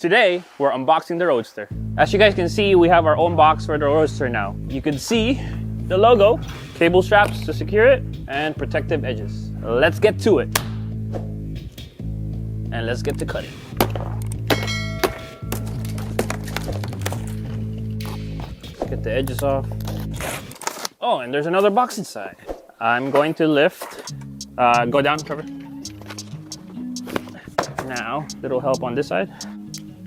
Today, we're unboxing the Roadster. As you guys can see, we have our own box for the Roadster now. You can see the logo, cable straps to secure it, and protective edges. Let's get to it. And let's get to cutting. Get the edges off. Oh, and there's another box inside. I'm going to lift. Go down, Trevor. Now, little help on this side.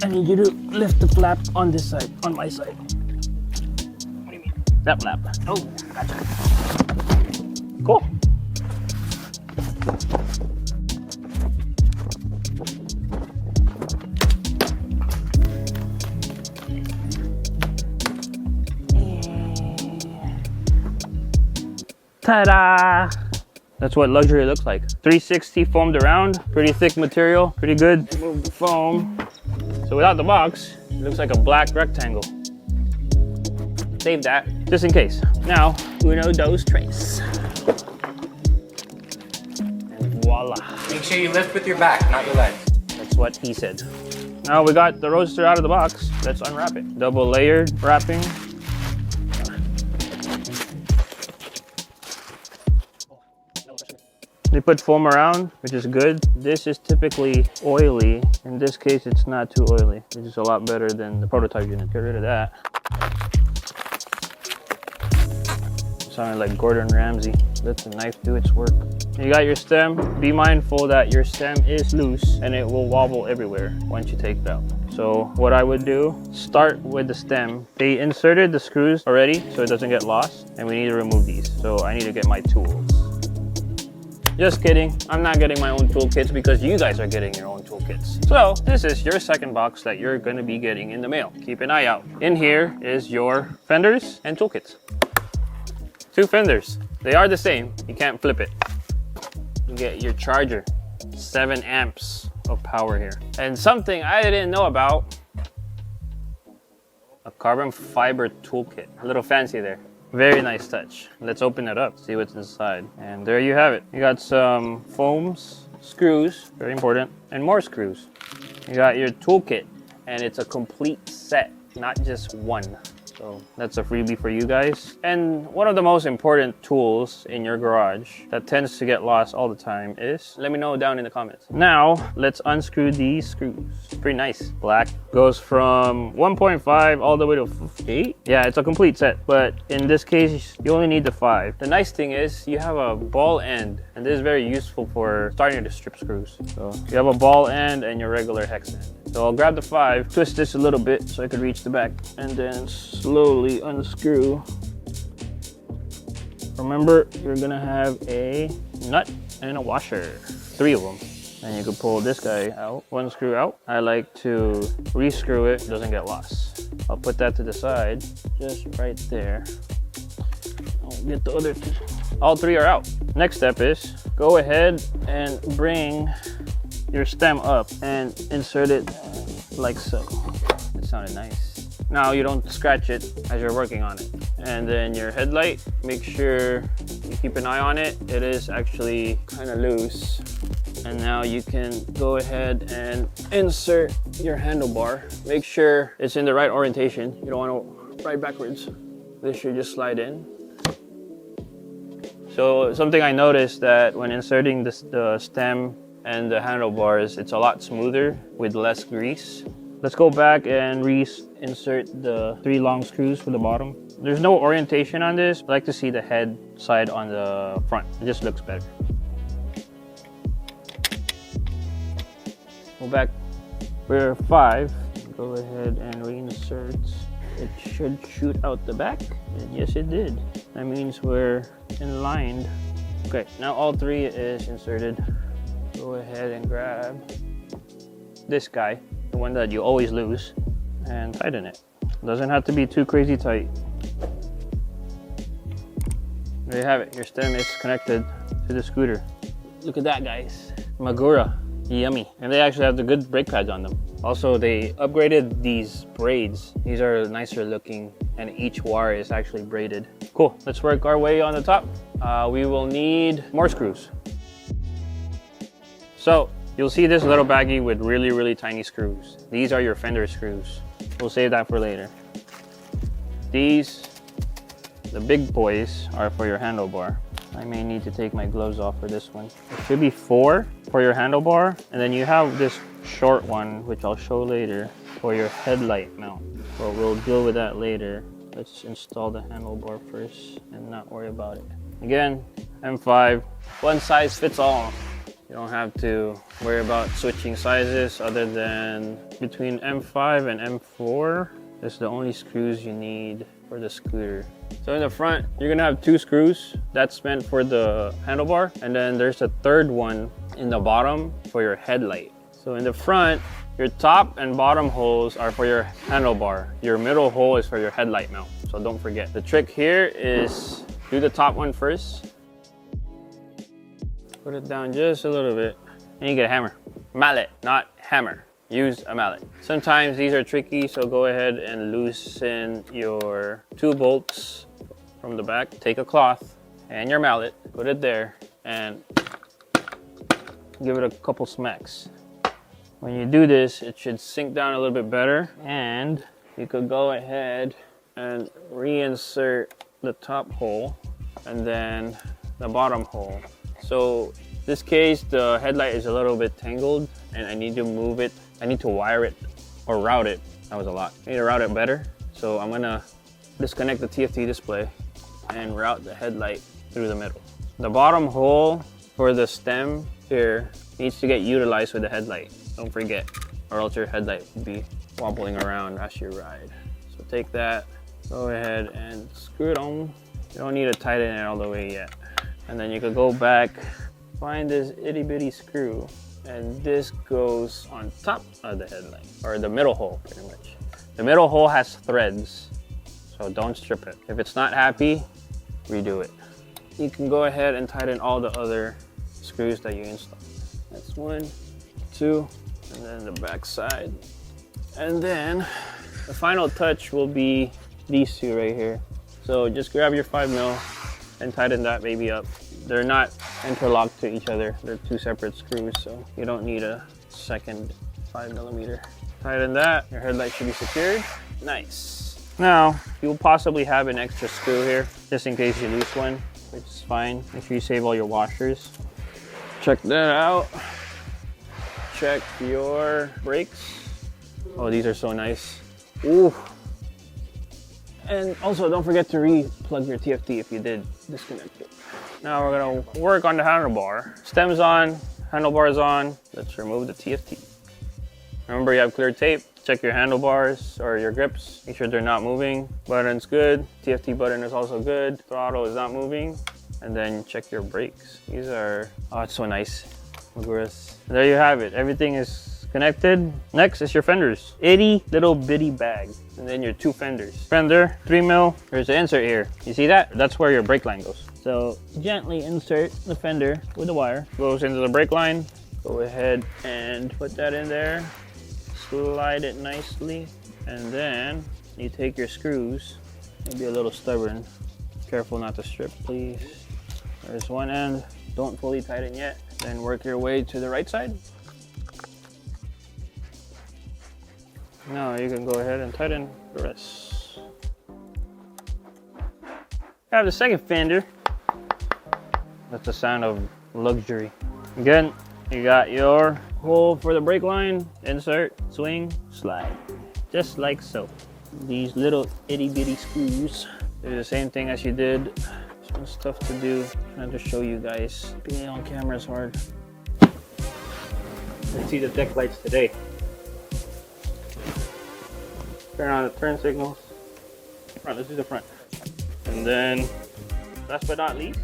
I need you to lift the flap on this side, on my side. What do you mean? That flap. Oh, gotcha. Cool. Ta-da! That's what luxury looks like. 360 foamed around, pretty thick material, pretty good. Remove the foam. So without the box, it looks like a black rectangle. Save that, just in case. Now, uno, dos, tres. And voila. Make sure you lift with your back, not your legs. That's what he said. Now we got the Roadster out of the box. Let's unwrap it. Double layered wrapping. They put foam around, which is good. This is typically oily. In this case, it's not too oily, which is a lot better than the prototype unit. Get rid of that. Sounded like Gordon Ramsay. Let the knife do its work. You got your stem. Be mindful that your stem is loose and it will wobble everywhere once you take it out. So what I would do, start with the stem. They inserted the screws already so it doesn't get lost, and we need to remove these. So I need to get my tools. Just kidding, I'm not getting my own toolkits because you guys are getting your own toolkits. So this is your second box that you're gonna be getting in the mail. Keep an eye out. In here is your fenders and toolkits. 2 fenders, they are the same, you can't flip it. You get your charger, 7 amps of power here. And something I didn't know about, a carbon fiber toolkit. A little fancy there. Very nice touch. Let's open it up, see what's inside. And there you have it. You got some foams, screws, very important, and more screws. You got your toolkit, and it's a complete set, not just one. So that's a freebie for you guys. And one of the most important tools in your garage that tends to get lost all the time is, let me know down in the comments. Now, let's unscrew these screws. Pretty nice. Black goes from 1.5 all the way to 8. Yeah, it's a complete set, but in this case, you only need the 5. The nice thing is you have a ball end, and this is very useful for starting to strip screws. So you have a ball end and your regular hex end. So I'll grab the 5, twist this a little bit so I could reach the back, and then slowly unscrew. Remember, you're gonna have a nut and a washer, 3 of them. And you can pull this guy out, 1 screw out. I like to re-screw it, doesn't get lost. I'll put that to the side, just right there. I'll get the other 2. All 3 are out. Next step is, go ahead and bring your stem up and insert it like so. It sounded nice. Now you don't scratch it as you're working on it. And then your headlight, make sure you keep an eye on it. It is actually kind of loose. And now you can go ahead and insert your handlebar. Make sure it's in the right orientation. You don't want to ride backwards. This should just slide in. So something I noticed that when inserting the stem and the handlebars, it's a lot smoother with less grease. Let's go back and reinsert the 3 long screws for the bottom. There's no orientation on this. I like to see the head side on the front. It just looks better. Go back for 5. Go ahead and reinsert. It should shoot out the back. And yes, it did. That means we're in line. Okay, now all 3 is inserted. Go ahead and grab this guy, the one that you always lose, and tighten it. Doesn't have to be too crazy tight. There you have it. Your stem is connected to the scooter. Look at that, guys. Magura, yummy. And they actually have the good brake pads on them. Also, they upgraded these braids. These are nicer looking, and each wire is actually braided. Cool, let's work our way on the top. We will need more screws. So You'll see this little baggie with really, really tiny screws. These are your fender screws. We'll save that for later. These, the big boys, are for your handlebar. I may need to take my gloves off for this one. It should be 4 for your handlebar, and then you have this short one, which I'll show later, for your headlight mount. But we'll deal with that later. Let's install the handlebar first and not worry about it. Again, M5, one size fits all. You don't have to worry about switching sizes other than between M5 and M4. That's the only screws you need for the scooter. So in the front, you're gonna have 2 screws. That's meant for the handlebar. And then there's a third one in the bottom for your headlight. So in the front, your top and bottom holes are for your handlebar. Your middle hole is for your headlight mount. So don't forget. The trick here is do the top one first. Put it down just a little bit. And you get a hammer. Mallet, not hammer. Use a mallet. Sometimes these are tricky, so go ahead and loosen your 2 bolts from the back. Take a cloth and your mallet, put it there, and give it a couple smacks. When you do this, it should sink down a little bit better, and you could go ahead and reinsert the top hole and then the bottom hole. So this case, the headlight is a little bit tangled and I need to move it. I need to wire it or route it. That was a lot. I need to route it better. So I'm gonna disconnect the TFT display and route the headlight through the middle. The bottom hole for the stem here needs to get utilized with the headlight. Don't forget, or else your headlight will be wobbling around as you ride. So take that, go ahead and screw it on. You don't need to tighten it all the way yet. And then you could go back, find this itty bitty screw, and this goes on top of the headlight, or the middle hole pretty much. The middle hole has threads, so don't strip it. If it's not happy, redo it. You can go ahead and tighten all the other screws that you installed. That's 1, 2, and then the back side. And then the final touch will be these 2 right here. So just grab your 5mm and tighten that baby up. They're not interlocked to each other. They're 2 separate screws, so you don't need a second 5mm. Tighten that, your headlight should be secured. Nice. Now, you'll possibly have an extra screw here, just in case you lose one, which is fine. Make sure you save all your washers. Check that out. Check your brakes. Oh, these are so nice. Ooh. And also, don't forget to re-plug your TFT if you did disconnect it. Now we're gonna work on the handlebar. Stem's on, handlebar's on. Let's remove the TFT. Remember, you have clear tape. Check your handlebars or your grips. Make sure they're not moving. Button's good. TFT button is also good. Throttle is not moving. And then check your brakes. These are, oh, it's so nice. Rigorous. There you have it. Everything is connected. Next is your fenders. Itty little bitty bag. And then your 2 fenders. Fender, 3mm. There's an insert here. You see that? That's where your brake line goes. So gently insert the fender with the wire. Goes into the brake line. Go ahead and put that in there. Slide it nicely. And then you take your screws. Maybe a little stubborn. Careful not to strip, please. There's one end. Don't fully tighten yet. Then work your way to the right side. Now you can go ahead and tighten the rest. I have the second fender. That's the sound of luxury. Again, you got your hole for the brake line. Insert, swing, slide. Just like so. These little itty bitty screws. Do the same thing as you did. This one's tough to do. Trying to show you guys. Being on camera is hard. Let's see the deck lights today. Turn on the turn signals. Front, let's do the front. And then, last but not least,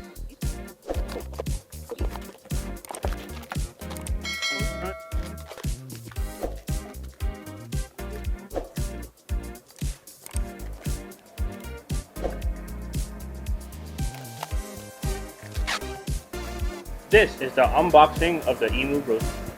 this is the unboxing of the eMove Roadster.